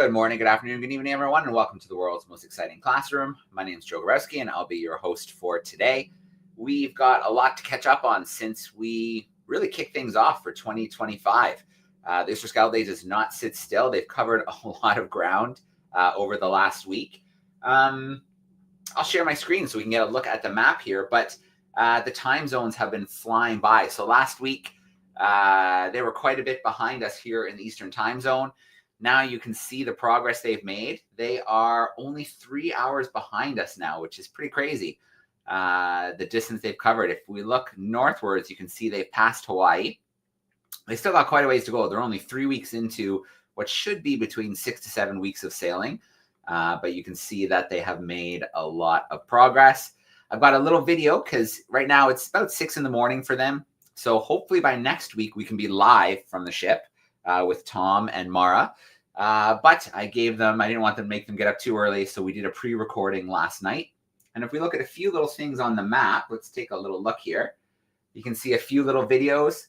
Good morning, good afternoon, good evening, everyone, and welcome to the world's most exciting classroom. My name is Joe Gabriel, and I'll be your host for today. We've got a lot to catch up on since we really kicked things off for 2025. The Oosterschelde does not sit still. They've covered a lot of ground over the last week. I'll share my screen so we can get a look at the map here, but the time zones have been flying by. So last week, they were quite a bit behind us here in the Eastern time zone. Now you can see the progress they've made. They are only 3 hours behind us now, which is pretty crazy. The distance they've covered. If we look northwards, you can see they've passed Hawaii. They still got quite a ways to go. They're only 3 weeks into what should be between 6 to 7 weeks of sailing. But you can see that they have made a lot of progress. I've got a little video because right now it's about 6 in the morning for them. So hopefully by next week, we can be live from the ship with Tom and Mara. But I didn't want them to make them get up too early. So we did a pre-recording last night. And if we look at a few little things on the map, let's take a little look here. You can see a few little videos.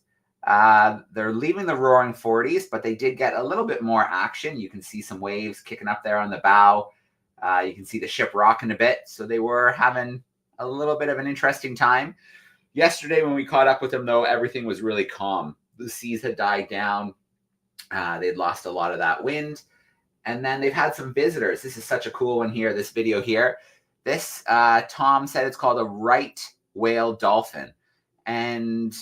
They're leaving the roaring 40s, but they did get a little bit more action. You can see some waves kicking up there on the bow. You can see the ship rocking a bit. So they were having a little bit of an interesting time. Yesterday, when we caught up with them, though, everything was really calm. The seas had died down. They'd lost a lot of that wind. And then they've had some visitors. This is such a cool one here, this video here. This, Tom said it's called a right whale dolphin. And,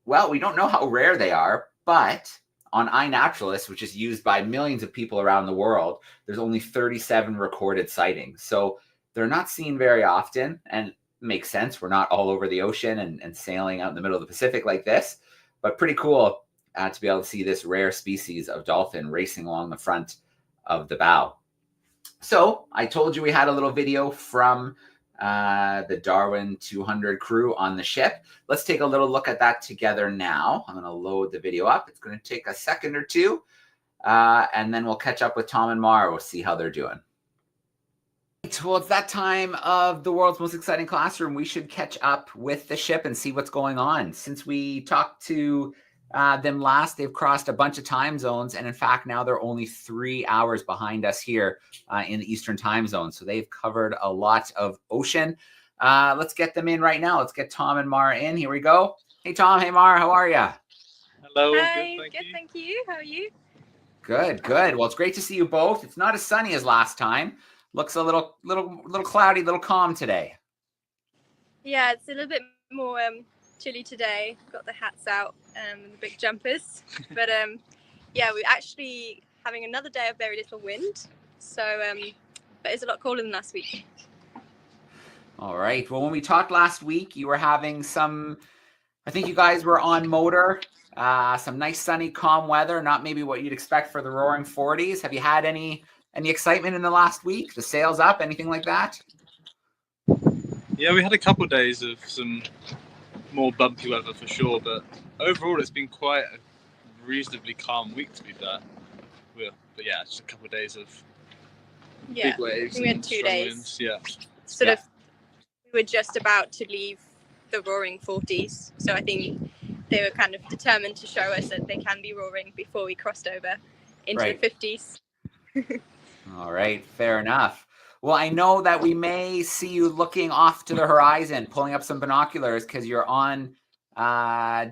well, we don't know how rare they are, but on iNaturalist, which is used by millions of people around the world, there's only 37 recorded sightings. So they're not seen very often, and it makes sense. We're not all over the ocean and sailing out in the middle of the Pacific like this, but pretty cool to be able to see this rare species of dolphin racing along the front of the bow. So I told you we had a little video from the Darwin200 crew on the ship. Let's take a little look at that together now. I'm going to load the video up. It's going to take a second or two, and then we'll catch up with Tom and Mara. We'll see how they're doing. Well, it's that time of the world's most exciting classroom. We should catch up with the ship and see what's going on. Since we talked to them last, they've crossed a bunch of time zones, and in fact now they're only 3 hours behind us here in the Eastern time zone. So they've covered a lot of ocean. Let's get them in right now. Let's get Tom and Mara in. Here we go. Hey Tom, hey Mara, how are you? Hello. Hi, good, thank you. How are you? Good. Well, it's great to see you both. It's not as sunny as last time. Looks a little cloudy, little calm today. Yeah, it's a little bit more chilly today. Got the hats out and the big jumpers. But yeah, we're actually having another day of very little wind. So, but it's a lot colder than last week. All right. Well, when we talked last week, you were having I think you guys were on motor, some nice sunny, calm weather, not maybe what you'd expect for the roaring 40s. Have you had any excitement in the last week? The sails up, anything like that? Yeah, we had a couple of days of some more bumpy weather for sure, but overall it's been quite a reasonably calm week to be fair. But yeah, just a couple of days of big waves. We had 2 days. Winds. Yeah. We were just about to leave the roaring 40s, so I think they were kind of determined to show us that they can be roaring before we crossed over into the 50s. All right, fair enough. Well, I know that we may see you looking off to the horizon, pulling up some binoculars because you're on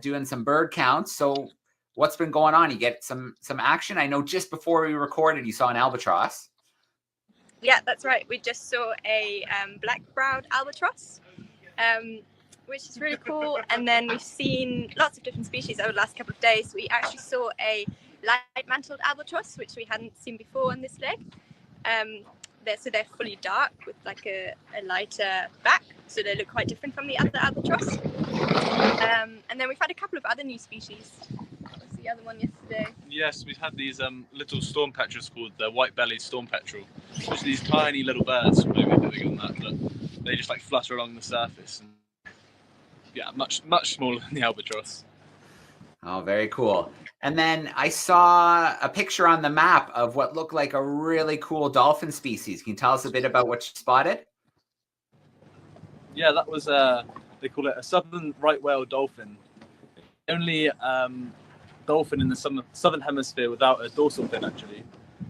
doing some bird counts. So what's been going on? You get some action? I know just before we recorded, you saw an albatross. Yeah, that's right. We just saw a black-browed albatross, which is really cool. And then we've seen lots of different species over the last couple of days. We actually saw a light-mantled albatross, which we hadn't seen before on this leg. They're fully dark with like a lighter back, so they look quite different from the other albatross. And then we've had a couple of other new species. What was the other one yesterday? Yes, we've had these little storm petrels called the white-bellied storm petrel, which are these tiny little birds. Maybe a bit bigger than that, but they just like flutter along the surface. And, yeah, much smaller than the albatross. Oh, very cool. And then I saw a picture on the map of what looked like a really cool dolphin species. Can you tell us a bit about what you spotted? Yeah, that was they call it a southern right whale dolphin. Only dolphin in the southern hemisphere without a dorsal fin, actually.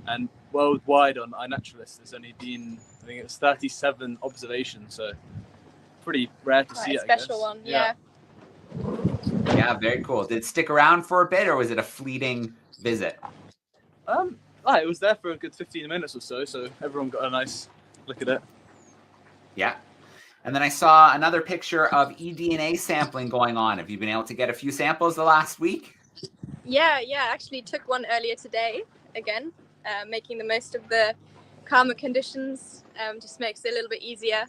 And worldwide on iNaturalist, there's only been, I think it's 37 observations, so pretty rare to see it, a special one, yeah. Yeah, very cool. Did it stick around for a bit, or was it a fleeting visit? It was there for a good 15 minutes or so, so everyone got a nice look at it. Yeah. And then I saw another picture of eDNA sampling going on. Have you been able to get a few samples the last week? Yeah, actually took one earlier today, again, making the most of the calmer conditions, just makes it a little bit easier.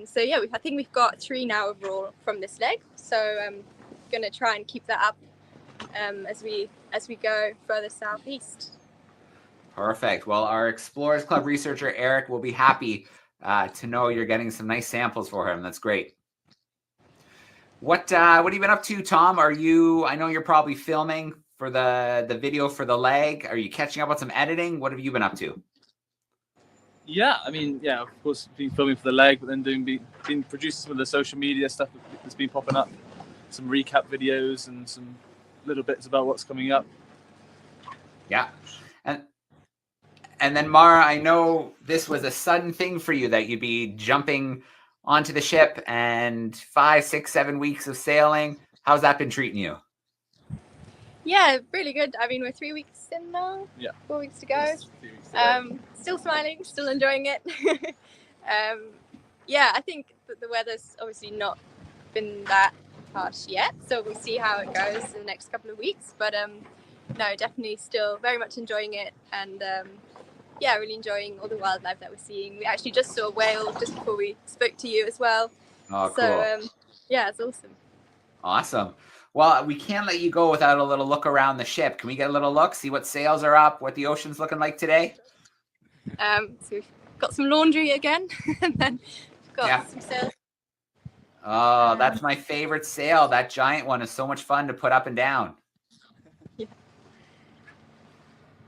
So yeah, I think we've got 3 now overall from this leg, so I'm going to try and keep that up as we go further southeast. Perfect. Well, our Explorers Club researcher, Eric, will be happy to know you're getting some nice samples for him. That's great. What have you been up to, Tom? I know you're probably filming for the video for the leg. Are you catching up on some editing? What have you been up to? Yeah, I mean, yeah, of course, been filming for the leg, but then been producing some of the social media stuff that's been popping up, some recap videos and some little bits about what's coming up. Yeah. And then Mara, I know this was a sudden thing for you that you'd be jumping onto the ship and 5, 6, 7 weeks of sailing. How's that been treating you? Yeah, really good. I mean, we're 3 weeks in now. Yeah. 4 weeks to go. Yes, 3 weeks to go. Still smiling, still enjoying it. Yeah, I think that the weather's obviously not been that harsh yet, so we'll see how it goes in the next couple of weeks. But no, definitely still very much enjoying it, and yeah, really enjoying all the wildlife that we're seeing. We actually just saw a whale just before we spoke to you as well. Oh, cool. So yeah, it's awesome. Awesome. Well, we can't let you go without a little look around the ship. Can we get a little look, see what sails are up, what the ocean's looking like today? So we've got some laundry again, and then we've got some sails. Oh, that's my favorite sail. That giant one is so much fun to put up and down. Yeah.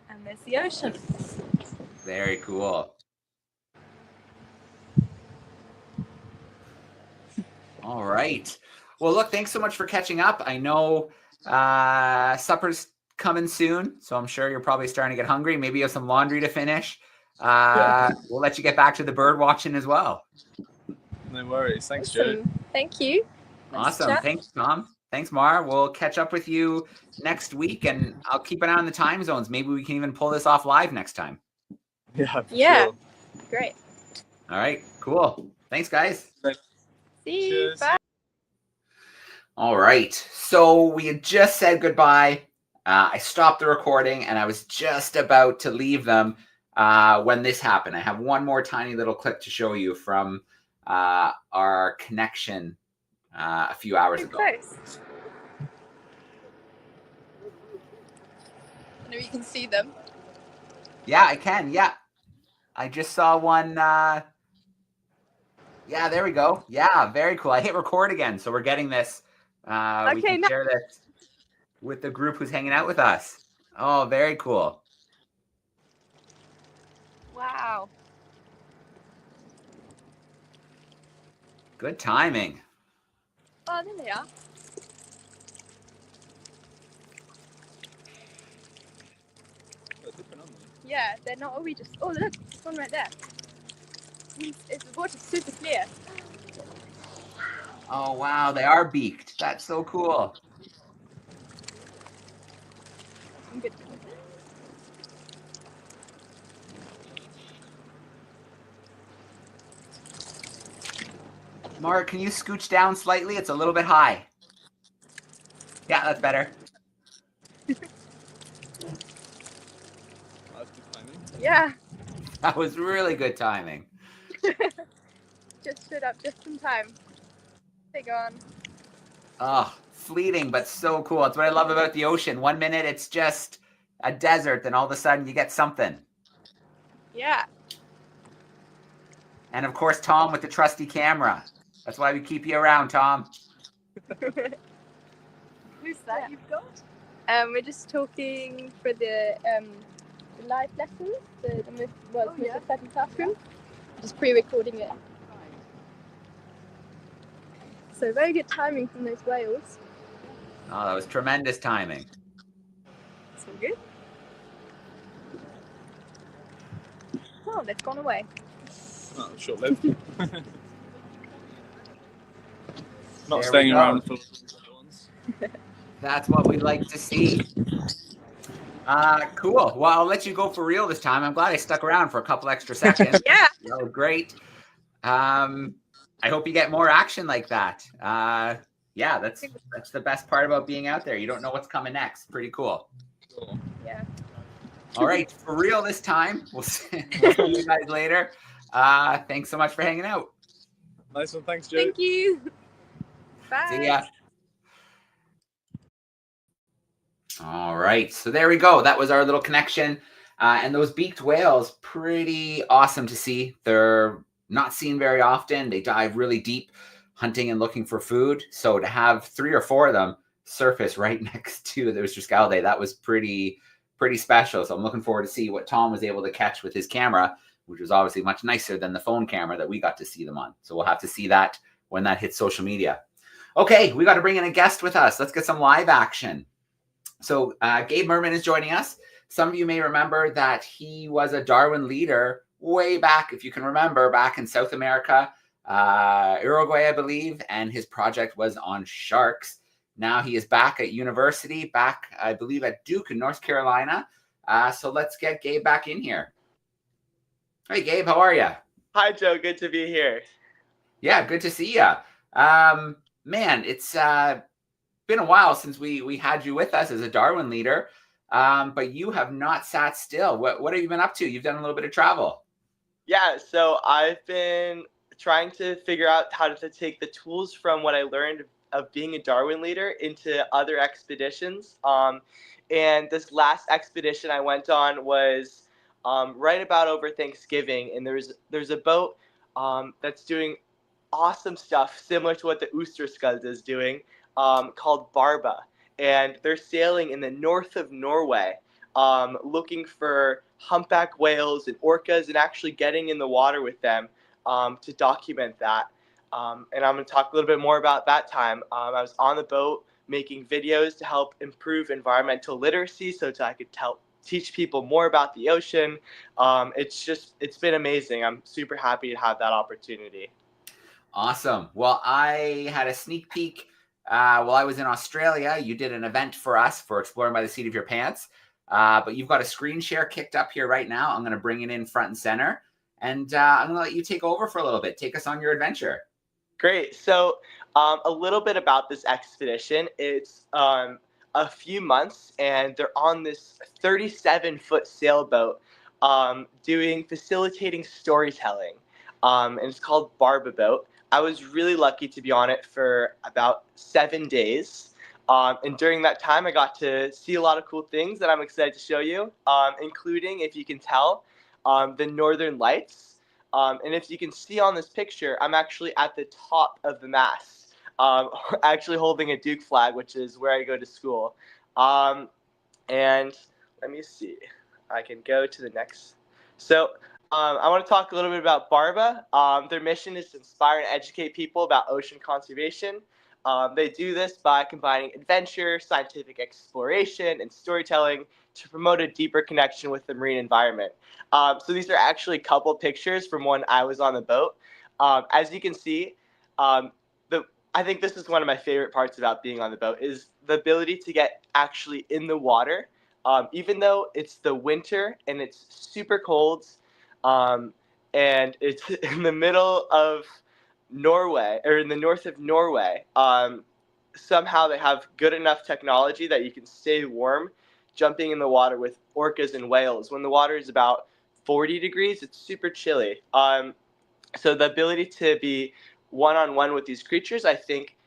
And there's the ocean. Very cool. All right. Well, look, thanks so much for catching up. I know supper's coming soon, so I'm sure you're probably starting to get hungry. Maybe you have some laundry to finish. We'll let you get back to the bird watching as well. No worries. Thanks, Awesome. Joe. Thank you. Awesome. Thanks, Tom. Thanks, Mara. We'll catch up with you next week, and I'll keep an eye on the time zones. Maybe we can even pull this off live next time. Yeah. Yeah. Sure. Great. All right. Cool. Thanks, guys. Thanks. See you. Cheers. Bye. All right. So we had just said goodbye. I stopped the recording, and I was just about to leave them when this happened. I have one more tiny little clip to show you from our connection a few hours ago. Close. I know you can see them. Yeah, I can. Yeah. I just saw one. Yeah, there we go. Yeah, very cool. I hit record again, so we're getting this. We can share this with the group who's hanging out with us. Oh, very cool. Wow. Good timing. Oh, there they are. Yeah, they're not always just. Oh, look, there's one right there. The water's super clear. Oh, wow, they are beaked. That's so cool. I'm good. Mark, can you scooch down slightly? It's a little bit high. Yeah, that's better. Yeah. That was really good timing. Just stood up just in time. They gone. Oh, fleeting, but so cool. That's what I love about the ocean. 1 minute, it's just a desert, then all of a sudden you get something. Yeah. And of course, Tom with the trusty camera. That's why we keep you around, Tom. Who's that you've got? We're just talking for the live lessons, the most exciting classroom. Just pre-recording it. So very good timing from those whales. Oh, that was tremendous timing. So good. Oh, they've gone away. Oh, short-lived. Not There staying we go. around for the ones. That's what we'd like to see. Cool. Well, I'll let you go for real this time. I'm glad I stuck around for a couple extra seconds. Yeah. That was great. I hope you get more action like that. Yeah, that's the best part about being out there. You don't know what's coming next. Pretty cool. Cool. Yeah. All right, for real this time. We'll see you guys later. Thanks so much for hanging out. Nice one. Thanks, Joe. Thank you. Bye. See ya. All right, so there we go. That was our little connection. And those beaked whales, pretty awesome to see. They're not seen very often. They dive really deep, hunting and looking for food. So to have 3 or 4 of them surface right next to the Oosterschelde, that was pretty special. So I'm looking forward to see what Tom was able to catch with his camera, which was obviously much nicer than the phone camera that we got to see them on. So we'll have to see that when that hits social media. Okay, we got to bring in a guest with us. Let's get some live action. So Gabe Mirman is joining us. Some of you may remember that he was a Darwin leader way back, if you can remember, back in South America, Uruguay, I believe, and his project was on sharks. Now he is back at university, back, I believe, at Duke in North Carolina. So let's get Gabe back in here. Hey, Gabe, how are you? Hi, Joe. Good to be here. Yeah, good to see you. Man, it's been a while since we had you with us as a Darwin leader, but you have not sat still. What have you been up to? You've done a little bit of travel. Yeah, so I've been trying to figure out how to take the tools from what I learned of being a Darwin leader into other expeditions. And this last expedition I went on was right about over Thanksgiving, and there's a boat that's doing awesome stuff similar to what the Oosterschelde is doing, called Barba, and they're sailing in the north of Norway, looking for humpback whales and orcas, and actually getting in the water with them to document that. And I'm going to talk a little bit more about that time. I was on the boat making videos to help improve environmental literacy, so I could teach people more about the ocean. It's been amazing. I'm super happy to have that opportunity. Awesome. Well, I had a sneak peek while I was in Australia. You did an event for us for Exploring by the Seat of Your Pants, but you've got a screen share kicked up here right now. I'm going to bring it in front and center, and I'm going to let you take over for a little bit. Take us on your adventure. Great. So a little bit about this expedition. It's a few months, and they're on this 37-foot sailboat facilitating storytelling, and it's called Barba Boat. I was really lucky to be on it for about 7 days. And during that time, I got to see a lot of cool things that I'm excited to show you, including, if you can tell, the Northern Lights. And if you can see on this picture, I'm actually at the top of the mast, actually holding a Duke flag, which is where I go to school. And let me see. I can go to the next. So I want to talk a little bit about Barba. Their mission is to inspire and educate people about ocean conservation. They do this by combining adventure, scientific exploration, and storytelling to promote a deeper connection with the marine environment. So these are actually a couple pictures from when I was on the boat. As you can see, I think this is one of my favorite parts about being on the boat is the ability to get actually in the water. Even though it's the winter and it's super cold, and it's in the middle of Norway, or in the north of Norway, somehow they have good enough technology that you can stay warm jumping in the water with orcas and whales. When the water is about 40 degrees, it's super chilly. So the ability to be one-on-one with these creatures, I think,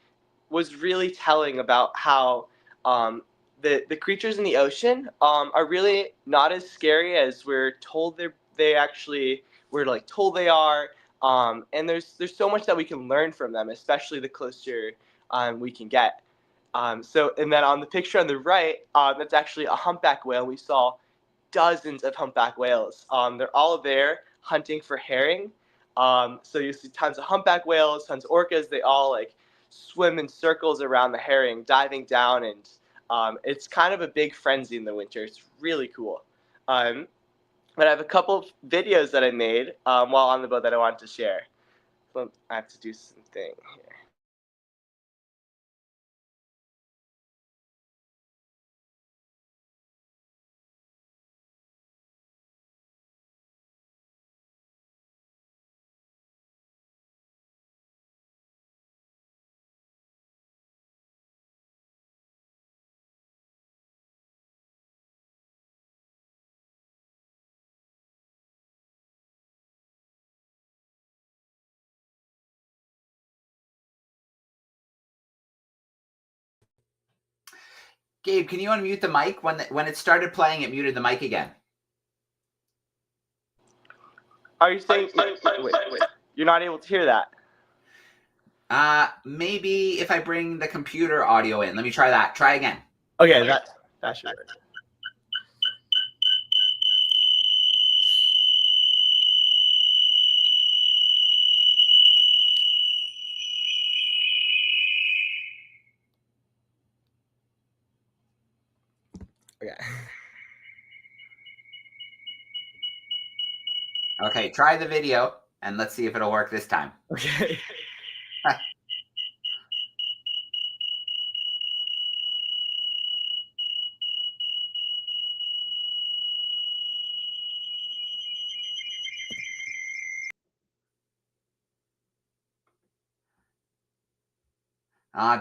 was really telling about how the creatures in the ocean are really not as scary as we're told we're told they are. And there's so much that we can learn from them, especially the closer we can get. And then on the picture on the right, that's actually a humpback whale. We saw dozens of humpback whales. They're all there hunting for herring. So you see tons of humpback whales, tons of orcas. They all swim in circles around the herring, diving down, and it's kind of a big frenzy in the winter. It's really cool. But I have a couple of videos that I made while on the boat that I wanted to share. So I have to do something here. Gabe, can you unmute the mic? When it started playing, it muted the mic again. Are you saying? Wait. You're not able to hear that? Maybe if I bring the computer audio in. Let me try that. Try again. Okay, that should work. Okay. Okay, try the video, and let's see if it'll work this time. Okay.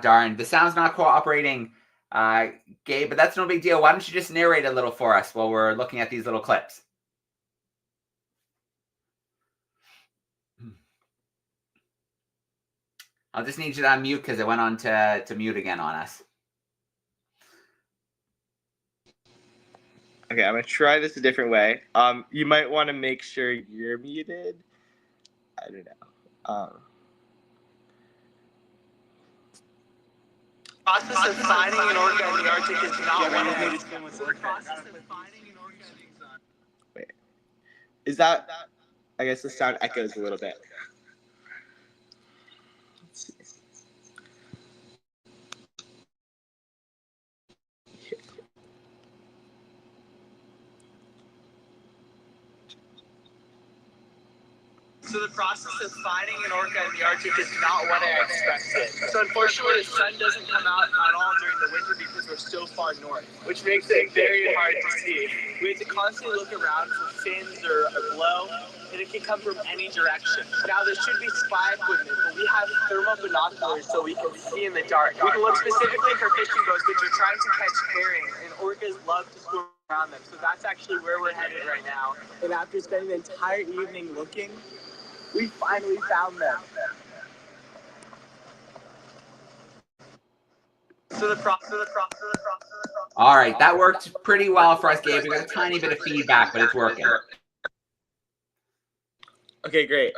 Darn, the sound's not cooperating, Gabe, but that's no big deal. Why don't you just narrate a little for us while we're looking at these little clips? I'll just need you to unmute because it went on to mute again on us. Okay, I'm gonna try this a different way. You might want to make sure you're muted. I don't know. Process of finding an orca in the Arctic is not one of these things. Wait, is that? I guess the sound echoes a little bit. Let's see. So the process of finding an orca in the Arctic is not what I expected. So unfortunately, the sun doesn't come out at all during the winter because we're so far north, which makes it very hard to see. We have to constantly look around for fins or a blow, and it can come from any direction. Now, there should be spy equipment, but we have thermal binoculars so we can see in the dark. We can look specifically for fishing boats which are trying to catch herring, and orcas love to swim around them. So that's actually where we're headed right now. And after spending the entire evening looking, we finally found them. All right, that worked pretty well for us, Gabe. We got a tiny bit of feedback, but it's working. Okay, great.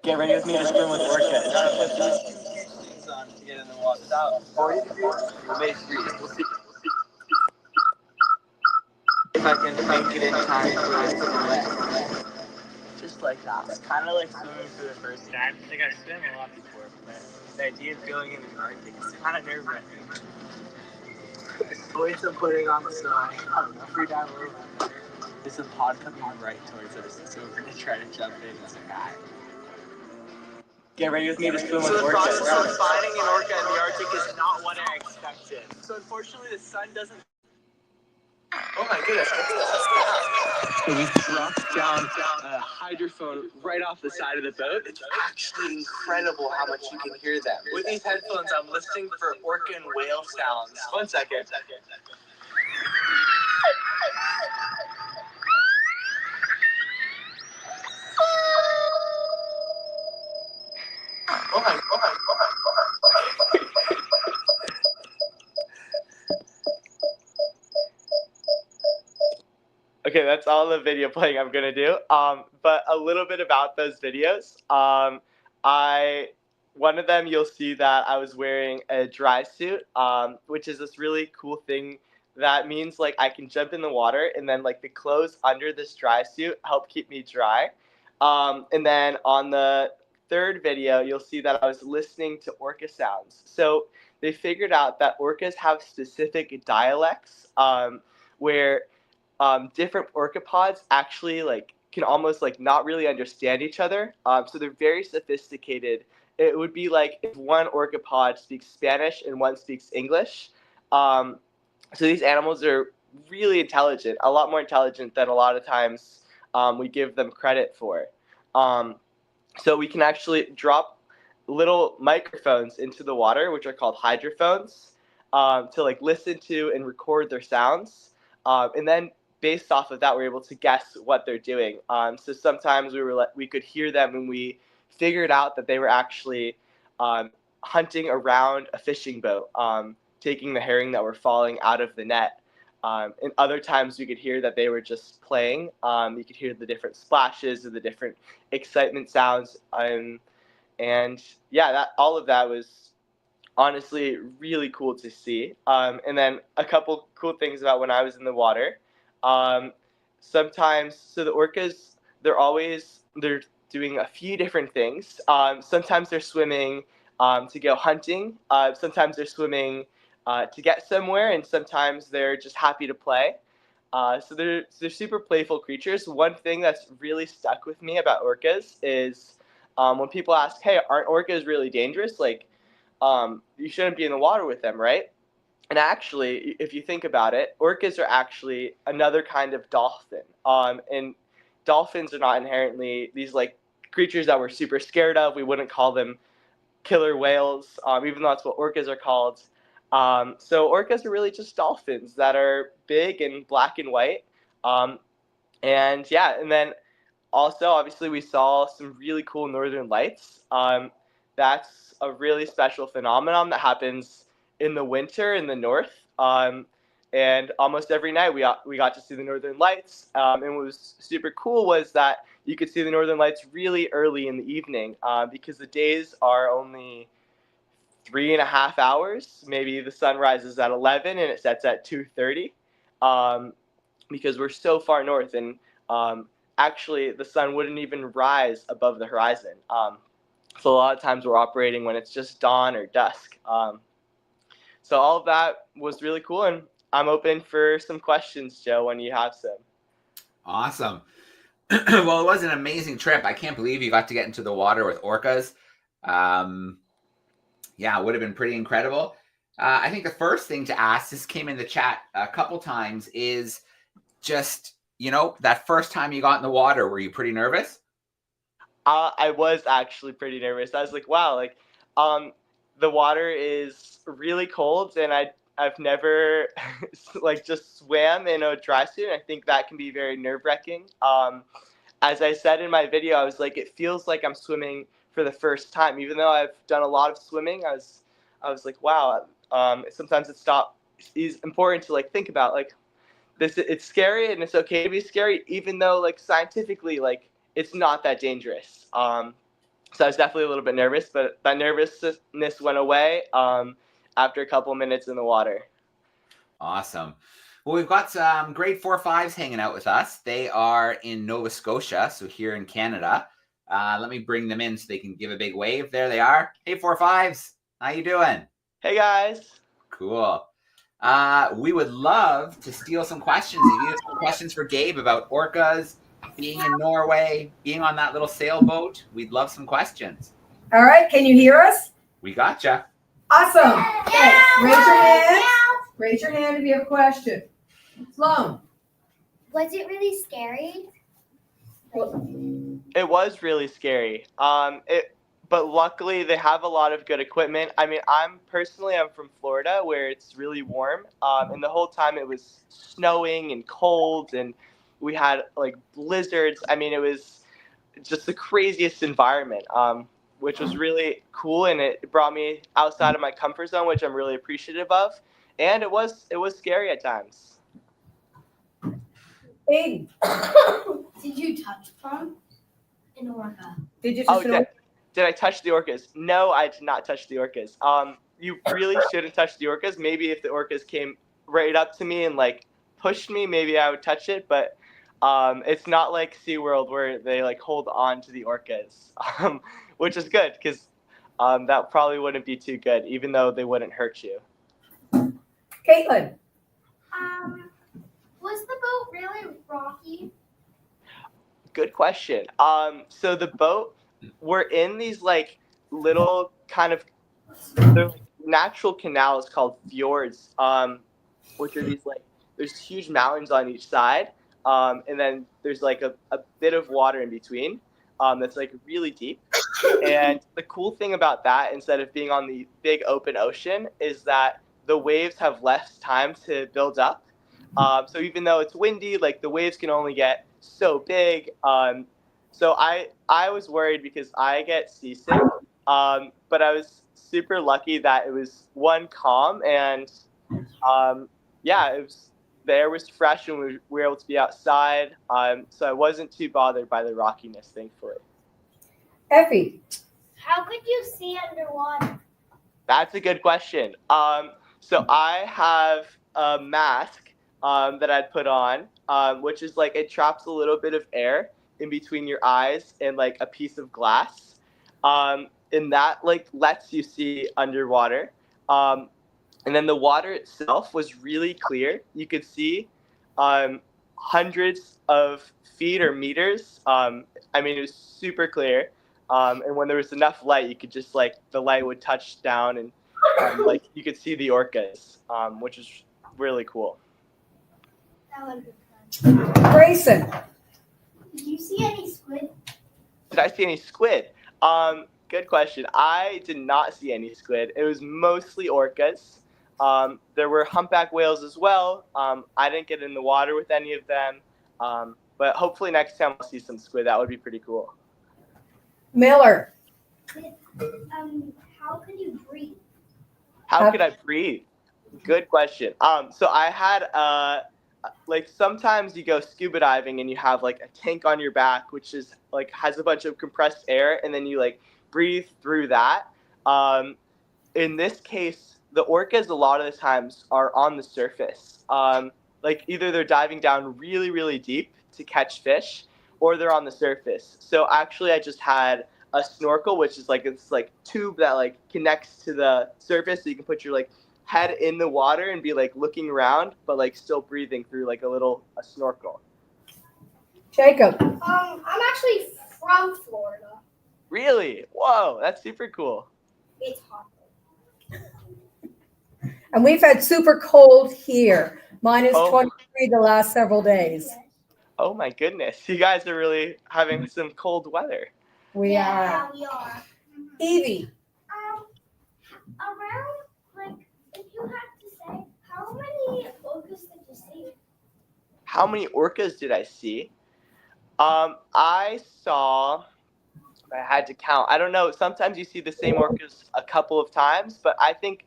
Get ready with me to swim with orcas. Gotta put these things on to get in the water. About 40 degrees? Maybe 3. We'll see. If I can make it in time for it to wet. Just like that. It's kind of like swimming for the first time. I think I've swum a lot before, but the idea of going in the Arctic is kind of nerve-wracking. The weights I'm putting on the side. I don't know, free down a little bit. There's a pod coming right towards us, so we're going to try to jump in and say hi. Get ready with me to swim with orcas. So the process of finding an orca in the Arctic is not what I expected. So unfortunately, the sun doesn't... Oh my goodness. So we dropped down a hydrophone right off the side of the boat. It's actually incredible how much you can hear them. With these headphones, I'm listening for orca and whale sounds. 1 second. Oh my. Okay, that's all the video playing I'm gonna do. But a little bit about those videos. One of them you'll see that I was wearing a dry suit, which is this really cool thing that means like I can jump in the water and then like the clothes under this dry suit help keep me dry. And then on the third video, you'll see that I was listening to orca sounds. So they figured out that orcas have specific dialects, where different orcapods actually like can almost like not really understand each other. So they're very sophisticated. It would be like if one orcapod speaks Spanish and one speaks English. So these animals are really intelligent, a lot more intelligent than a lot of times we give them credit for. So we can actually drop little microphones into the water, which are called hydrophones, to like listen to and record their sounds. And then based off of that, we're able to guess what they're doing. So sometimes we could hear them and we figured out that they were actually hunting around a fishing boat, taking the herring that were falling out of the net. And other times you could hear that they were just playing. You could hear the different splashes and the different excitement sounds. And yeah, all of that was honestly really cool to see. And then a couple cool things about when I was in the water. Sometimes, so the orcas, they're doing a few different things. Sometimes they're swimming to go hunting. Sometimes they're swimming to get somewhere, and sometimes they're just happy to play. So they're super playful creatures. One thing that's really stuck with me about orcas is when people ask, hey, aren't orcas really dangerous? Like, you shouldn't be in the water with them, right? And actually, if you think about it, orcas are actually another kind of dolphin. And dolphins are not inherently these like creatures that we're super scared of. We wouldn't call them killer whales, even though that's what orcas are called. So orcas are really just dolphins that are big and black and white. And yeah, and then also, obviously, we saw some really cool northern lights. That's a really special phenomenon that happens in the winter in the north. And almost every night we got to see the northern lights. And what was super cool was that you could see the northern lights really early in the evening because the days are only 3.5 hours. Maybe the sun rises at 11 and it sets at 2:30 because we're so far north. And actually, the sun wouldn't even rise above the horizon. So a lot of times we're operating when it's just dawn or dusk. So all of that was really cool, and I'm open for some questions, Joe, when you have some. Awesome. Well, it was an amazing trip. I can't believe you got to get into the water with orcas. Yeah, it would have been pretty incredible. I think the first thing to ask, this came in the chat a couple times, is just, that first time you got in the water, were you pretty nervous? I was actually pretty nervous. I was like, wow, like, the water is really cold, and I've never like just swam in a dry suit. And I think that can be very nerve-wracking. As I said in my video, I was like, it feels like I'm swimming for the first time, even though I've done a lot of swimming. I was like, wow. Sometimes it's important to like think about like this. It's scary and it's okay to be scary, even though like scientifically like it's not that dangerous. So I was definitely a little bit nervous, but that nervousness went away after a couple minutes in the water. Awesome. Well, we've got some grade 4-5s hanging out with us. They are in Nova Scotia, so here in Canada. Let me bring them in so they can give a big wave. There they are. Hey, 4-5s. How you doing? Hey, guys. Cool. We would love to steal some questions. If you have some questions for Gabe about orcas, being in Norway, being on that little sailboat, we'd love some questions. All right. Can you hear us? We gotcha. Awesome. Okay. Raise your hand. Raise your hand if you have a question. Sloan. Was it really scary? It was really scary. But luckily they have a lot of good equipment. I mean, I'm from Florida where it's really warm. And the whole time it was snowing and cold, and we had like blizzards. I mean, it was just the craziest environment, which was really cool, and it brought me outside of my comfort zone, which I'm really appreciative of. And it was scary at times. Hey. Did you touch them? An orca? Did you touch Did I touch the orcas? No, I did not touch the orcas. You really shouldn't touch the orcas. Maybe if the orcas came right up to me and like pushed me, maybe I would touch it. But it's not like SeaWorld where they like hold on to the orcas, which is good because that probably wouldn't be too good, even though they wouldn't hurt you. Caitlin. Was the boat really rocky? Good question. So the boat, we're in these like little kind of they're like natural canals called fjords, which are these like there's huge mountains on each side, and then there's like a bit of water in between, that's like really deep. And the cool thing about that, instead of being on the big open ocean, is that the waves have less time to build up. So even though it's windy, like the waves can only get so big. So I was worried because I get seasick, but I was super lucky that it was one calm and yeah, the air was fresh and we were able to be outside. So I wasn't too bothered by the rockiness, thankfully. Effie. How could you see underwater? That's a good question. So I have a mask that I'd put on, which is like it traps a little bit of air in between your eyes and like a piece of glass, and that like lets you see underwater. And then the water itself was really clear. You could see hundreds of feet or meters. I mean, it was super clear. And when there was enough light, you could just like the light would touch down and like you could see the orcas, which is really cool. That would be fun. Grayson. Did you see any squid? Did I see any squid? Good question. I did not see any squid. It was mostly orcas. There were humpback whales as well. I didn't get in the water with any of them. But hopefully next time I'll see some squid. That would be pretty cool. Miller. How could you breathe? How could I breathe? Good question. So I had like sometimes you go scuba diving and you have like a tank on your back, which is like has a bunch of compressed air, and then you like breathe through that. In this case, the orcas a lot of the times are on the surface. Like either they're diving down really, really deep to catch fish, or they're on the surface. So actually I just had a snorkel, which is like this like tube that like connects to the surface, so you can put your like head in the water and be like looking around, but like still breathing through like a snorkel. Jacob. I'm actually from Florida. Really? Whoa, that's super cool. It's hot. And we've had super cold here. Minus Oh. 23 the last several days. Oh my goodness, you guys are really having some cold weather. We are. Yeah, we are. Evie. Around, like, if you had to say, how many orcas did you see? How many orcas did I see? I saw, I had to count. I don't know. Sometimes you see the same orcas a couple of times, but I think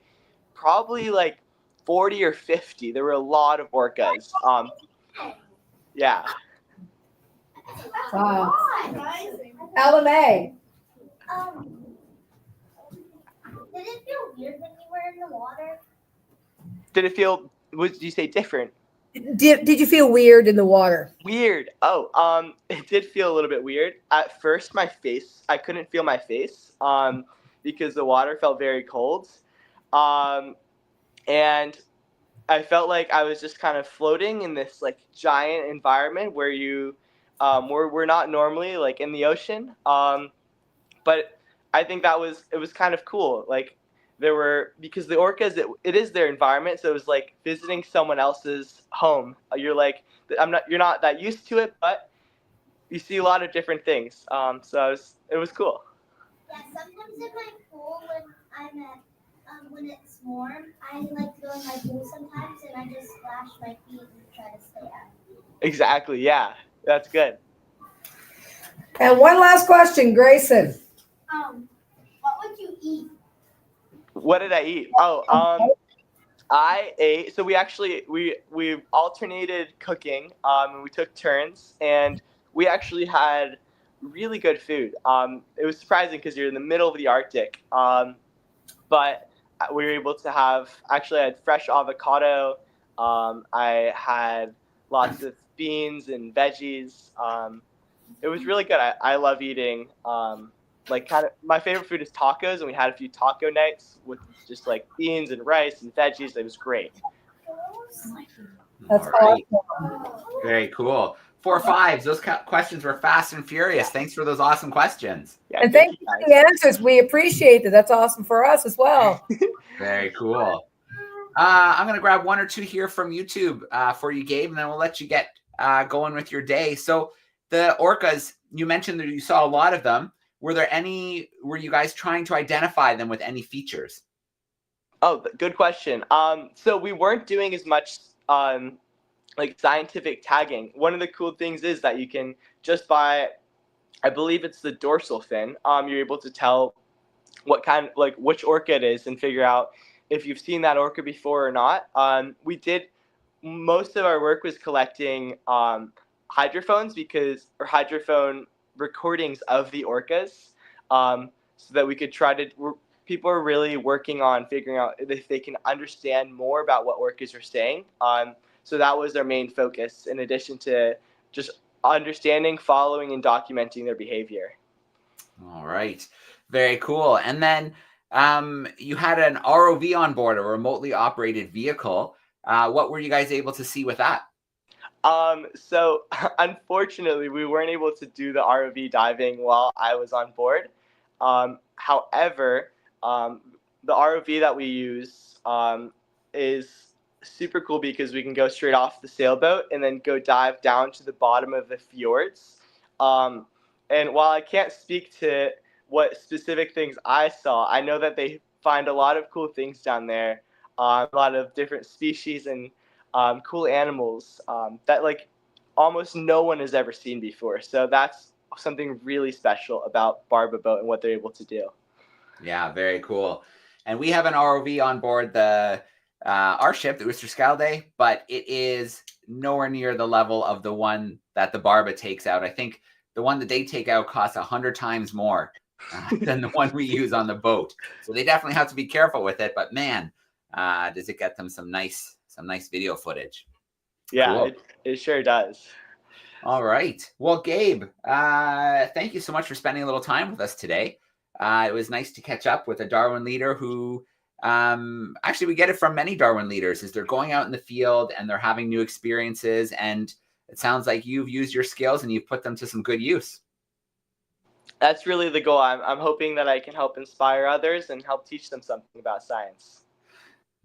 probably like 40 or 50. There were a lot of orcas. Yeah. Wow. LMA. Did it feel weird when you were in the water? Did it feel, did you say different? Did you feel weird in the water? Weird. Oh, it did feel a little bit weird. At first, I couldn't feel my face, because the water felt very cold. And I felt like I was just kind of floating in this like giant environment where we're not normally like in the ocean. But I think it was kind of cool. Like because the orcas, it is their environment. So it was like visiting someone else's home. You're not that used to it, but you see a lot of different things. So it was cool. Yeah, sometimes in my pool when it's warm, I like to go in my pool sometimes and I just splash my feet and try to stay out. Exactly. Yeah, that's good. And one last question, Grayson. What would you eat? What did I eat? I ate. So we alternated cooking. And we took turns, and we actually had really good food. It was surprising because you're in the middle of the Arctic. But we were able to have. Actually, I had fresh avocado. I had lots of beans and veggies. It was really good. I love eating. Like kind of my favorite food is tacos, and we had a few taco nights with just like beans and rice and veggies. It was great. That's All right. awesome. Very cool. 4 5s. Those questions were fast and furious. Thanks for those awesome questions. Yeah, And thank you for the answers. We appreciate that. That's awesome for us as well. Very cool. I'm going to grab one or two here from YouTube for you, Gabe, and then we'll let you get going with your day. So the orcas, you mentioned that you saw a lot of them. Were you guys trying to identify them with any features? Oh, good question. So we weren't doing as much like scientific tagging. One of the cool things is that you can just by, I believe it's the dorsal fin, you're able to tell what kind, like which orca it is and figure out if you've seen that orca before or not. We did, most of our work was collecting hydrophones or hydrophone recordings of the orcas, so that we could try to, people are really working on figuring out if they can understand more about what orcas are saying. So that was our main focus, in addition to just understanding, following, and documenting their behavior. All right. Very cool. And then you had an ROV on board, a remotely operated vehicle. What were you guys able to see with that? So unfortunately, we weren't able to do the ROV diving while I was on board. However, the ROV that we use is super cool because we can go straight off the sailboat and then go dive down to the bottom of the fjords. And while I can't speak to what specific things I saw, I know that they find a lot of cool things down there, a lot of different species and cool animals that like almost no one has ever seen before. So that's something really special about Barba Boat and what they're able to do. Yeah, very cool. And we have an ROV on board our ship, the Oosterschelde, but it is nowhere near the level of the one that the Barba takes out. I think the one that they take out costs 100 times more than the one we use on the boat. So they definitely have to be careful with it. But man, does it get them some nice video footage. Yeah, cool. it sure does. All right. Well, Gabe, thank you so much for spending a little time with us today. It was nice to catch up with a Darwin leader who, actually we get it from many Darwin leaders, is they're going out in the field and they're having new experiences. And it sounds like you've used your skills and you've put them to some good use. That's really the goal. I'm hoping that I can help inspire others and help teach them something about science.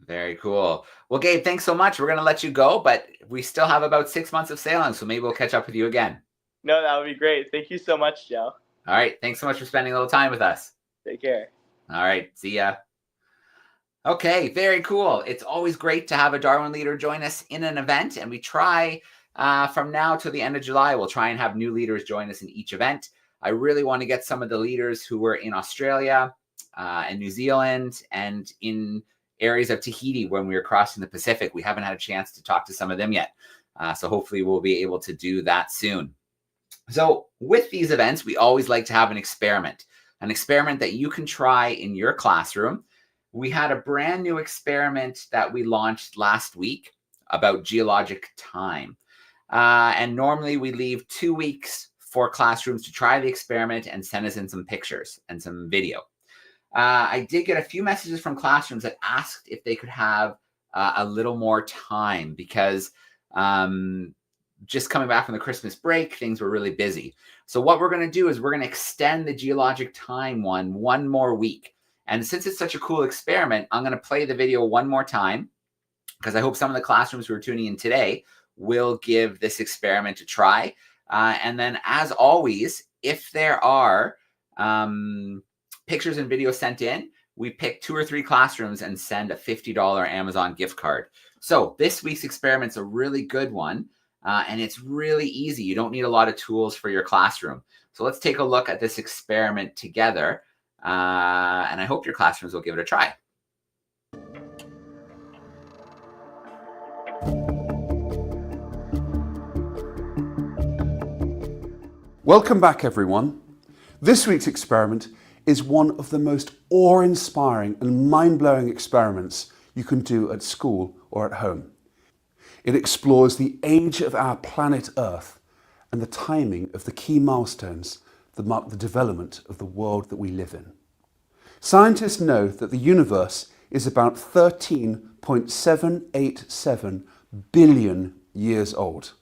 Very cool. Well, Gabe, thanks so much. We're going to let you go, but we still have about 6 months of sailing, so maybe we'll catch up with you again. No, that would be great. Thank you so much, Joe. All right. Thanks so much for spending a little time with us. Take care. All right. See ya. Okay. Very cool. It's always great to have a Darwin leader join us in an event, and we try from now to the end of July, we'll try and have new leaders join us in each event. I really want to get some of the leaders who were in Australia and New Zealand and in areas of Tahiti when we were crossing the Pacific. We haven't had a chance to talk to some of them yet. So hopefully we'll be able to do that soon. So with these events, we always like to have an experiment that you can try in your classroom. We had a brand new experiment that we launched last week about geologic time. And normally we leave 2 weeks for classrooms to try the experiment and send us in some pictures and some video. I did get a few messages from classrooms that asked if they could have a little more time because just coming back from the Christmas break, things were really busy. So what we're going to do is we're going to extend the geologic time one more week. And since it's such a cool experiment, I'm going to play the video one more time because I hope some of the classrooms who are tuning in today will give this experiment a try. And then as always, if there are pictures and videos sent in, we pick 2 or 3 classrooms and send a $50 Amazon gift card. So this week's experiment's a really good one, and it's really easy. You don't need a lot of tools for your classroom. So let's take a look at this experiment together, and I hope your classrooms will give it a try. Welcome back, everyone. This week's experiment is one of the most awe-inspiring and mind-blowing experiments you can do at school or at home. It explores the age of our planet Earth and the timing of the key milestones that mark the development of the world that we live in. Scientists know that the universe is about 13.787 billion years old.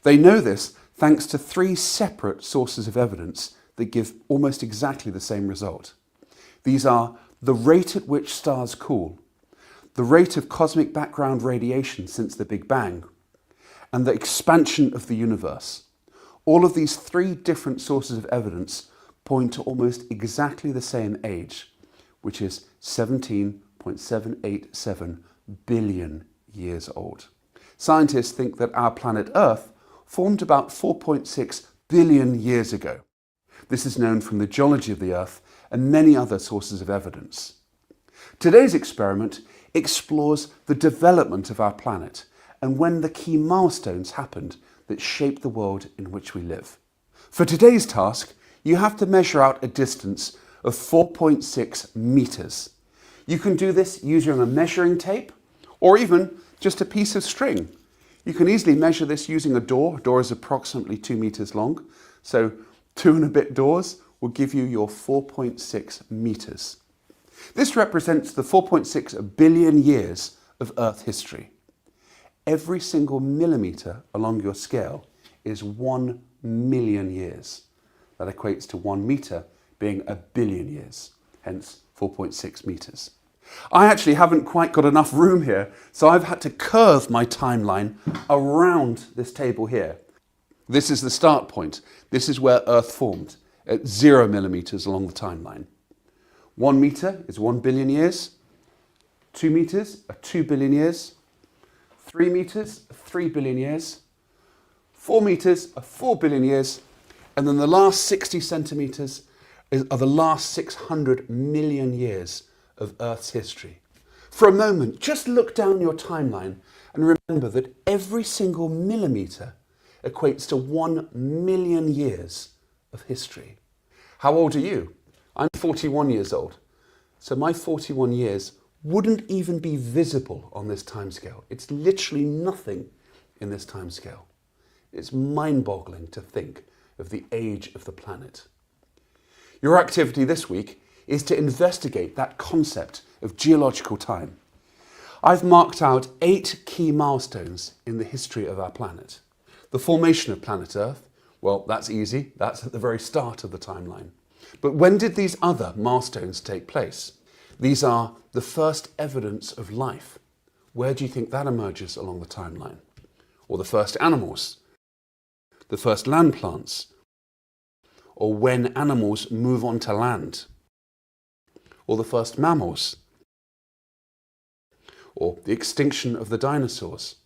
They know this thanks to 3 separate sources of evidence that give almost exactly the same result. These are the rate at which stars cool, the rate of cosmic background radiation since the Big Bang, and the expansion of the universe. All of these 3 different sources of evidence point to almost exactly the same age, which is 17.787 billion years old. Scientists think that our planet Earth formed about 4.6 billion years ago. This is known from the geology of the Earth and many other sources of evidence. Today's experiment explores the development of our planet and when the key milestones happened that shape the world in which we live. For today's task, you have to measure out a distance of 4.6 meters. You can do this using a measuring tape or even just a piece of string. You can easily measure this using a door. A door is approximately 2 meters long, so 2 and a bit doors will give you your 4.6 meters. This represents the 4.6 billion years of Earth history. Every single millimeter along your scale is 1 million years. That equates to 1 meter being a billion years, hence 4.6 meters. I actually haven't quite got enough room here, so I've had to curve my timeline around this table here. This is the start point. This is where Earth formed, at 0 millimeters along the timeline. 1 meter is 1 billion years. 2 meters are 2 billion years. 3 meters are 3 billion years. 4 meters are 4 billion years. And then the last 60 centimeters are the last 600 million years of Earth's history. For a moment, just look down your timeline and remember that every single millimeter equates to 1 million years of history. How old are you? I'm 41 years old. So my 41 years wouldn't even be visible on this timescale. It's literally nothing in this timescale. It's mind-boggling to think of the age of the planet. Your activity this week is to investigate that concept of geological time. I've marked out 8 key milestones in the history of our planet. The formation of planet Earth, well, that's easy. That's at the very start of the timeline. But when did these other milestones take place? These are the first evidence of life. Where do you think that emerges along the timeline? Or the first animals? The first land plants? Or when animals move onto land? Or the first mammals? Or the extinction of the dinosaurs?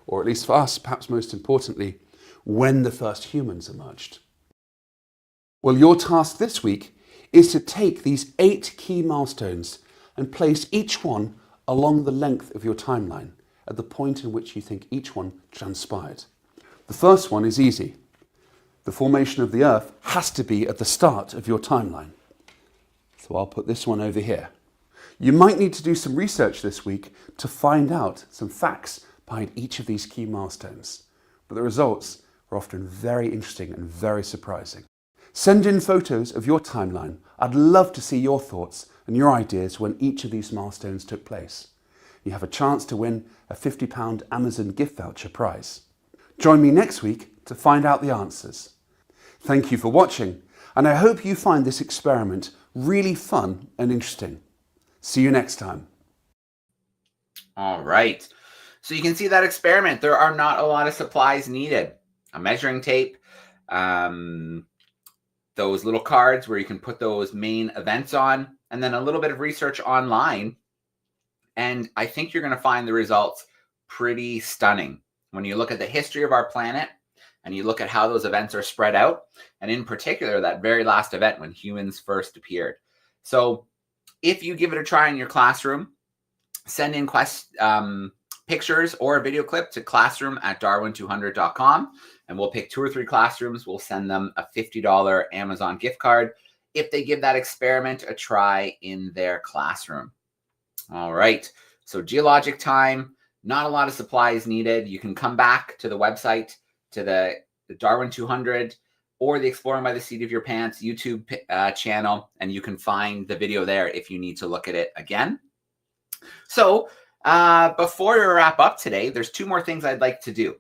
Or at least for us, perhaps most importantly, when the first humans emerged? Well, your task this week is to take these 8 key milestones and place each one along the length of your timeline at the point in which you think each one transpired. The first one is easy. The formation of the Earth has to be at the start of your timeline. So I'll put this one over here. You might need to do some research this week to find out some facts behind each of these key milestones. But the results are often very interesting and very surprising. Send in photos of your timeline. I'd love to see your thoughts and your ideas when each of these milestones took place. You have a chance to win a £50 Amazon gift voucher prize. Join me next week to find out the answers. Thank you for watching, and I hope you find this experiment really fun and interesting. See you next time. All right. So you can see that experiment. There are not a lot of supplies needed. A measuring tape, those little cards where you can put those main events on, and then a little bit of research online. And I think you're going to find the results pretty stunning. When you look at the history of our planet and you look at how those events are spread out, and in particular, that very last event when humans first appeared. So if you give it a try in your classroom, send in pictures or a video clip to classroom@darwin200.com, and we'll pick 2 or 3 classrooms. We'll send them a $50 Amazon gift card if they give that experiment a try in their classroom. All right. So geologic time, not a lot of supplies needed. You can come back to the website, to the Darwin200 or the Exploring by the Seat of Your Pants YouTube channel, and you can find the video there if you need to look at it again. So Before we wrap up today, there's two more things I'd like to do.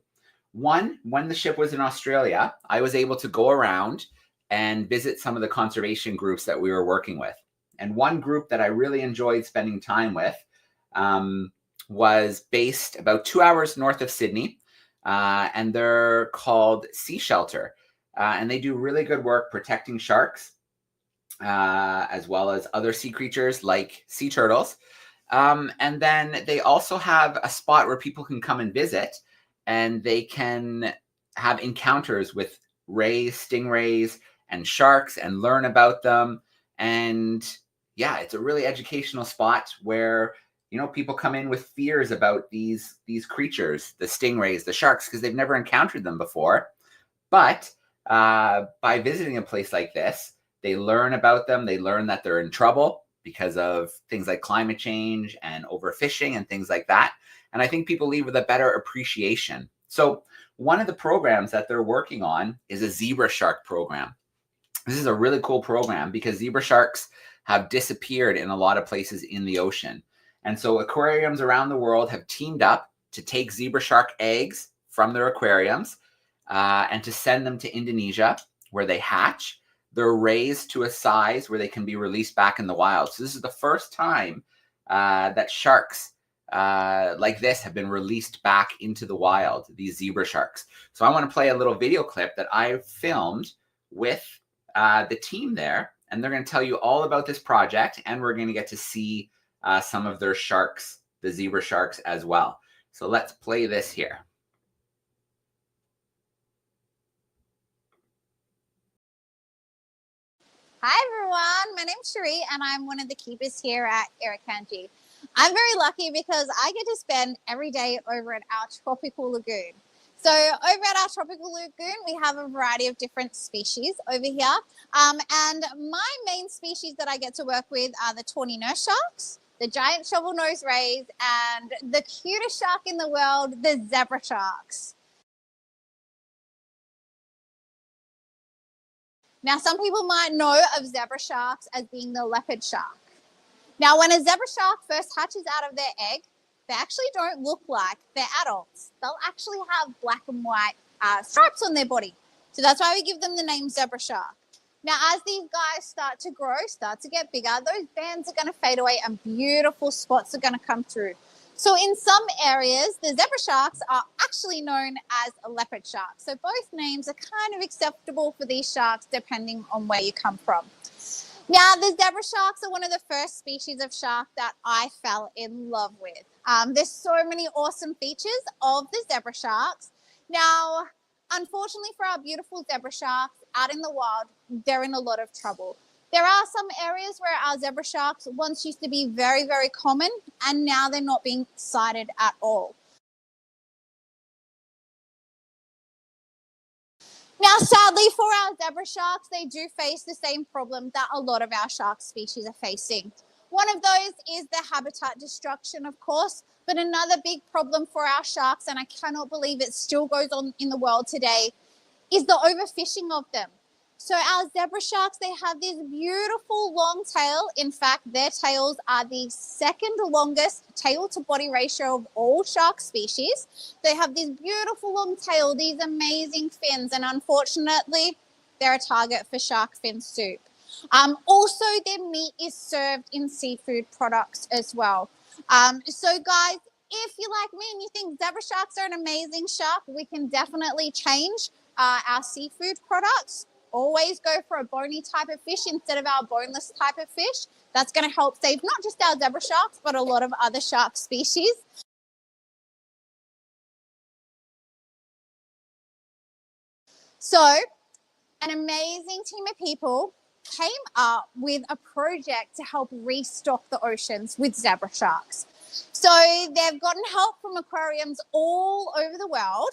One, when the ship was in Australia, I was able to go around and visit some of the conservation groups that we were working with. And one group that I really enjoyed spending time with was based about 2 hours north of Sydney, and they're called Sea Shelter. And they do really good work protecting sharks, as well as other sea creatures like sea turtles. And then they also have a spot where people can come and visit, and they can have encounters with rays, stingrays, and sharks and learn about them. And yeah, it's a really educational spot where, you know, people come in with fears about these creatures, the stingrays, the sharks, because they've never encountered them before. But by visiting a place like this, they learn about them. They learn that they're in trouble because of things like climate change and overfishing and things like that. And I think people leave with a better appreciation. So one of the programs that they're working on is a zebra shark program. This is a really cool program because zebra sharks have disappeared in a lot of places in the ocean. And so aquariums around the world have teamed up to take zebra shark eggs from their aquariums and to send them to Indonesia, where they hatch. They're raised to a size where they can be released back in the wild. So this is the first time that sharks like this have been released back into the wild, these zebra sharks. So I want to play a little video clip that I filmed with the team there, and they're going to tell you all about this project, and we're going to get to see some of their sharks, the zebra sharks as well. So let's play this here. Hi everyone, my name's Cherie and I'm one of the keepers here at Irukandji. I'm very lucky because I get to spend every day over at our tropical lagoon. So over at our tropical lagoon, we have a variety of different species over here. And my main species that I get to work with are the tawny nurse sharks, the giant shovel nose rays, and the cutest shark in the world, the zebra sharks. Now, some people might know of zebra sharks as being the leopard shark. Now, when a zebra shark first hatches out of their egg, they actually don't look like they're adults. They'll actually have black and white stripes on their body. So that's why we give them the name zebra shark. Now, as these guys start to grow, start to get bigger, those bands are going to fade away and beautiful spots are going to come through. So in some areas, the zebra sharks are actually known as a leopard shark. So both names are kind of acceptable for these sharks depending on where you come from. Now, the zebra sharks are one of the first species of shark that I fell in love with. There's so many awesome features of the zebra sharks. Now, unfortunately for our beautiful zebra sharks out in the wild, they're in a lot of trouble. There are some areas where our zebra sharks once used to be very, very common, and now they're not being sighted at all. Now, sadly for our zebra sharks, they do face the same problem that a lot of our shark species are facing. One of those is the habitat destruction, of course, but another big problem for our sharks, and I cannot believe it still goes on in the world today, is the overfishing of them. So our zebra sharks, they have this beautiful long tail. In fact, their tails are the second longest tail to body ratio of all shark species. They have this beautiful long tail, these amazing fins, and unfortunately, they're a target for shark fin soup. Also, their meat is served in seafood products as well. So guys, if you're like me and you think zebra sharks are an amazing shark, we can definitely change our seafood products. Always go for a bony type of fish instead of our boneless type of fish. That's going to help save not just our zebra sharks, but a lot of other shark species. So, an amazing team of people came up with a project to help restock the oceans with zebra sharks. So, they've gotten help from aquariums all over the world.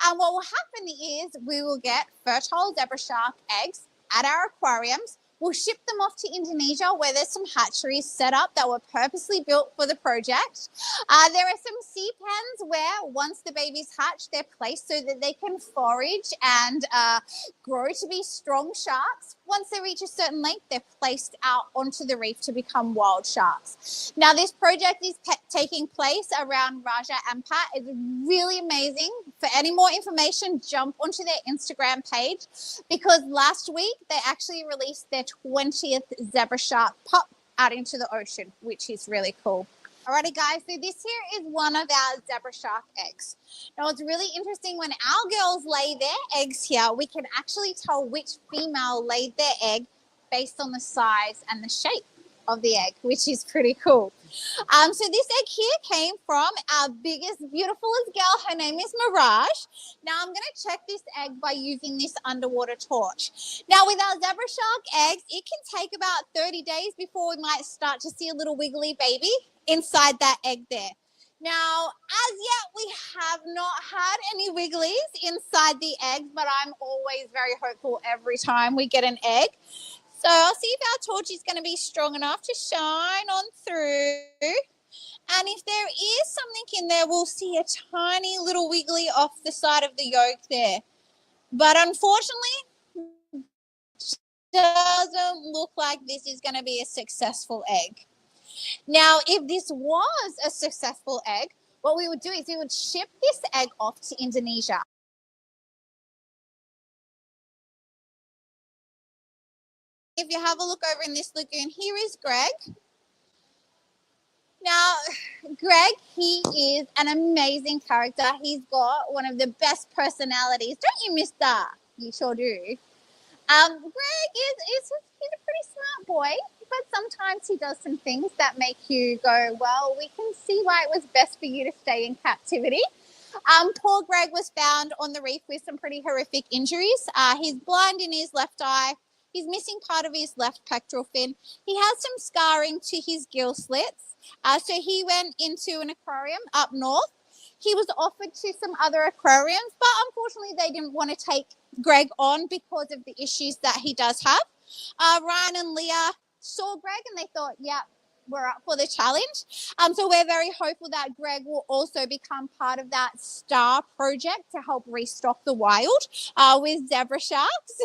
And what will happen is we will get fertile zebra shark eggs at our aquariums. We'll ship them off to Indonesia where there's some hatcheries set up that were purposely built for the project. There are some sea pens where once the babies hatch, they're placed so that they can forage and grow to be strong sharks. Once they reach a certain length, they're placed out onto the reef to become wild sharks. Now, this project is taking place around Raja Ampat. It's really amazing. For any more information, jump onto their Instagram page, because last week they actually released their 20th zebra shark pup out into the ocean, which is really cool. Alrighty guys, so this here is one of our zebra shark eggs. Now it's really interesting, when our girls lay their eggs here, we can actually tell which female laid their egg based on the size and the shape of the egg, which is pretty cool. So this egg here came from our biggest, beautifulest girl. Her name is Mirage. Now I'm going to check this egg by using this underwater torch. Now with our zebra shark eggs, it can take about 30 days before we might start to see a little wiggly baby inside that egg there. Now, as yet, we have not had any wigglies inside the eggs, but I'm always very hopeful every time we get an egg. So I'll see if our torch is going to be strong enough to shine on through. And if there is something in there, we'll see a tiny little wiggly off the side of the yolk there. But unfortunately, it doesn't look like this is going to be a successful egg. Now, if this was a successful egg, what we would do is we would ship this egg off to Indonesia. If you have a look over in this lagoon, here is Greg. Now, Greg, he is an amazing character. He's got one of the best personalities. Don't you, mister? You sure do. Greg he's a pretty smart boy, but sometimes he does some things that make you go, well, we can see why it was best for you to stay in captivity. Poor Greg was found on the reef with some pretty horrific injuries. He's blind in his left eye. He's missing part of his left pectoral fin. He has some scarring to his gill slits. So he went into an aquarium up north. He was offered to some other aquariums, but unfortunately they didn't want to take Greg on because of the issues that he does have. Ryan and Leah saw Greg and they thought, yeah, we're up for the challenge. So we're very hopeful that Greg will also become part of that STAR project to help restock the wild with zebra sharks.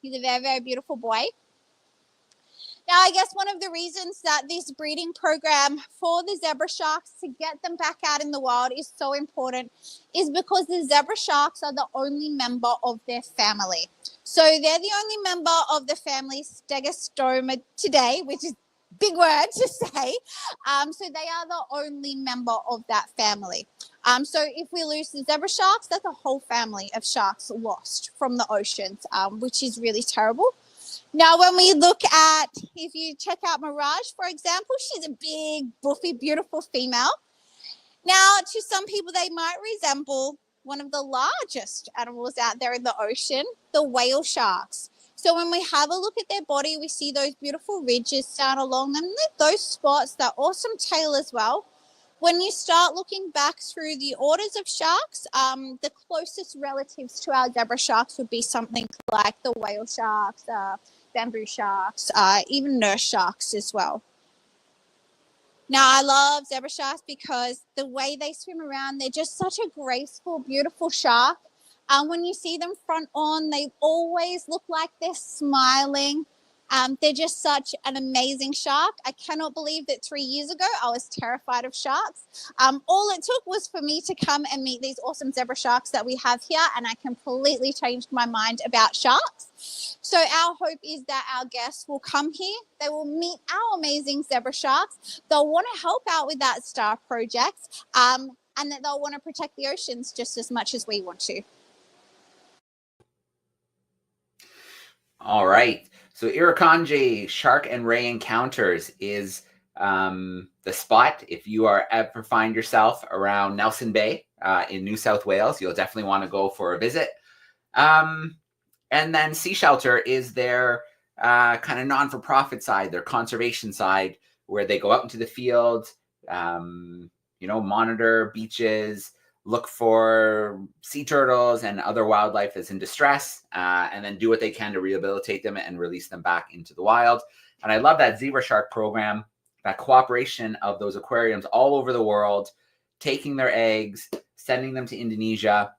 He's a very, very beautiful boy. Now, I guess one of the reasons that this breeding program for the zebra sharks, to get them back out in the wild, is so important is because the zebra sharks are the only member of their family. So they're the only member of the family Stegostomidae, which is a big word to say. So they are the only member of that family. So if we lose the zebra sharks, that's a whole family of sharks lost from the oceans, which is really terrible. Now, when we look at, if you check out Mirage, for example, she's a big, buffy, beautiful female. Now, to some people, they might resemble one of the largest animals out there in the ocean, the whale sharks. So when we have a look at their body, we see those beautiful ridges down along them, those spots, that awesome tail as well. When you start looking back through the orders of sharks, the closest relatives to our zebra sharks would be something like the whale sharks, bamboo sharks, even nurse sharks as well. Now, I love zebra sharks because the way they swim around, they're just such a graceful, beautiful shark. When you see them front on, they always look like they're smiling. They're just such an amazing shark. I cannot believe that 3 years ago I was terrified of sharks. All it took was for me to come and meet these awesome zebra sharks that we have here, and I completely changed my mind about sharks. So our hope is that our guests will come here, they will meet our amazing zebra sharks, they'll want to help out with that STAR project, and that they'll want to protect the oceans just as much as we want to. All right. So Irukandji Shark and Ray Encounters is the spot. If you are ever find yourself around Nelson Bay in New South Wales, you'll definitely want to go for a visit. And then Sea Shelter is their kind of non-for-profit side, their conservation side, where they go out into the field, monitor beaches, look for sea turtles and other wildlife that's in distress, and then do what they can to rehabilitate them and release them back into the wild. And I love that zebra shark program, that cooperation of those aquariums all over the world, taking their eggs, sending them to Indonesia,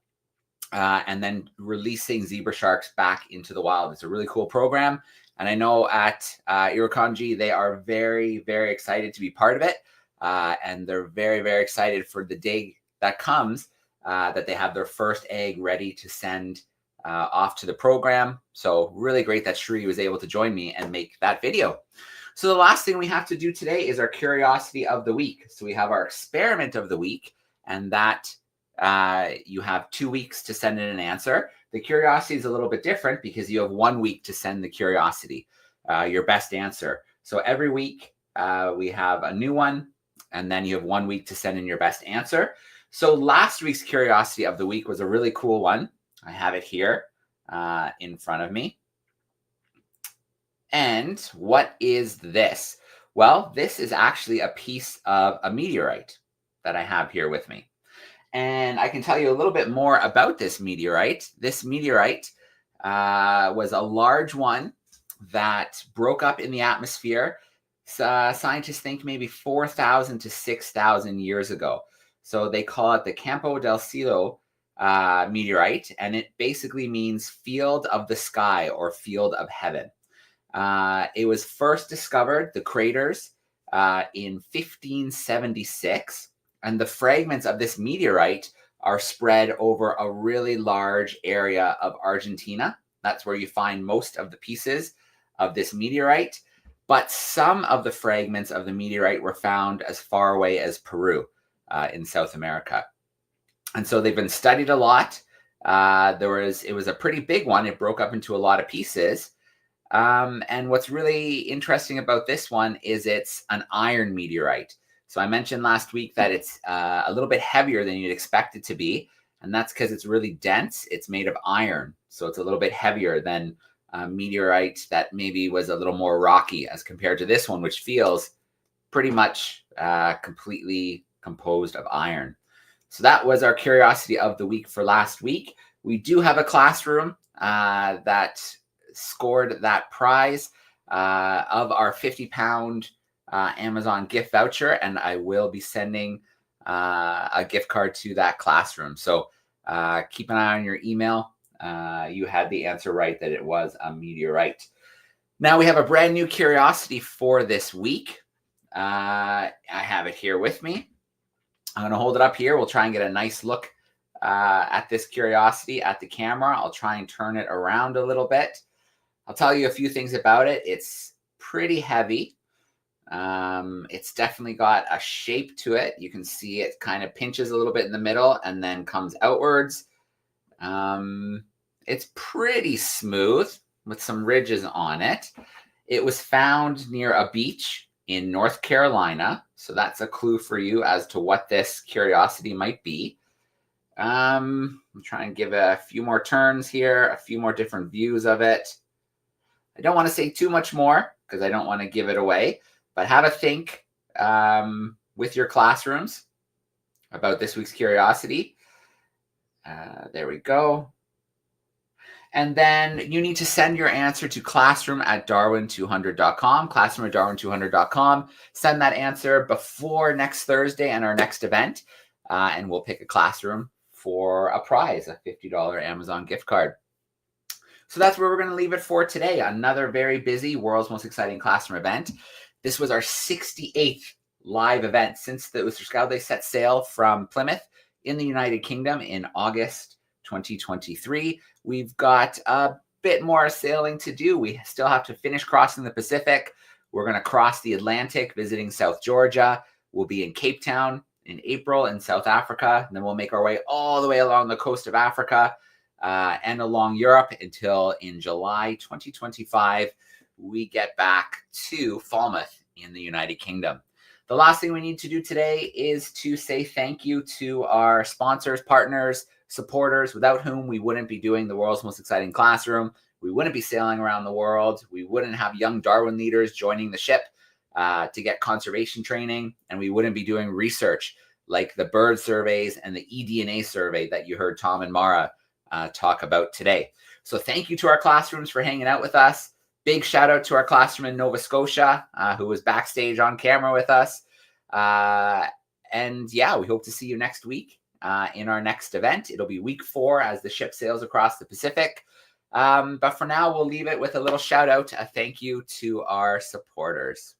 and then releasing zebra sharks back into the wild. It's a really cool program. And I know at Uruguay, they are very, very excited to be part of it. And they're very, very excited for the day that comes that they have their first egg ready to send off to the program. So really great that Shri was able to join me and make that video. So the last thing we have to do today is our curiosity of the week. So we have our experiment of the week, and that you have 2 weeks to send in an answer. The curiosity is a little bit different because you have 1 week to send the curiosity, your best answer. So every week we have a new one, and then you have 1 week to send in your best answer. So last week's curiosity of the week was a really cool one. I have it here in front of me. And what is this? Well, this is actually a piece of a meteorite that I have here with me. And I can tell you a little bit more about this meteorite. This meteorite was a large one that broke up in the atmosphere. Scientists think maybe 4,000 to 6,000 years ago. So they call it the Campo del Cielo meteorite, and it basically means field of the sky or field of heaven. It was first discovered, the craters, in 1576, and the fragments of this meteorite are spread over a really large area of Argentina. That's where you find most of the pieces of this meteorite. But some of the fragments of the meteorite were found as far away as Peru in South America. And so they've been studied a lot. It was a pretty big one. It broke up into a lot of pieces. And what's really interesting about this one is it's an iron meteorite. So I mentioned last week that it's a little bit heavier than you'd expect it to be. And that's because it's really dense. It's made of iron. So it's a little bit heavier than a meteorite that maybe was a little more rocky as compared to this one, which feels pretty much completely composed of iron. So that was our curiosity of the week for last week. We do have a classroom that scored that prize of our 50-pound Amazon gift voucher, and I will be sending a gift card to that classroom. So keep an eye on your email. You had the answer right, that it was a meteorite. Now we have a brand new curiosity for this week. I have it here with me. I'm going to hold it up here. We'll try and get a nice look at this curiosity at the camera. I'll try and turn it around a little bit. I'll tell you a few things about it. It's pretty heavy. It's definitely got a shape to it. You can see it kind of pinches a little bit in the middle and then comes outwards. It's pretty smooth with some ridges on it. It was found near a beach in North Carolina. So that's a clue for you as to what this curiosity might be. I'm trying to give it a few more turns here, a few more different views of it. I don't want to say too much more because I don't want to give it away, but have a think with your classrooms about this week's curiosity. There we go. And then you need to send your answer to classroom@darwin200.com, classroom@darwin200.com. Send that answer before next Thursday and our next event, and we'll pick a classroom for a prize, a $50 Amazon gift card. So that's where we're going to leave it for today. Another very busy World's Most Exciting Classroom event. This was our 68th live event since the Oosterschelde set sail from Plymouth in the United Kingdom in August 2023. We've got a bit more sailing to do. We still have to finish crossing the Pacific. We're going to cross the Atlantic, visiting South Georgia. We'll be in Cape Town in April in South Africa. And then we'll make our way all the way along the coast of Africa and along Europe until in July 2025, we get back to Falmouth in the United Kingdom. The last thing we need to do today is to say thank you to our sponsors, partners, supporters, without whom we wouldn't be doing the World's Most Exciting Classroom. We wouldn't be sailing around the world. We wouldn't have young Darwin leaders joining the ship to get conservation training. And we wouldn't be doing research like the bird surveys and the eDNA survey that you heard Tom and Mara talk about today. So thank you to our classrooms for hanging out with us. Big shout out to our classroom in Nova Scotia, who was backstage on camera with us. And yeah, we hope to see you next week. in our next event. It'll be week 4 as the ship sails across the Pacific. But for now, we'll leave it with a little shout out, a thank you to our supporters.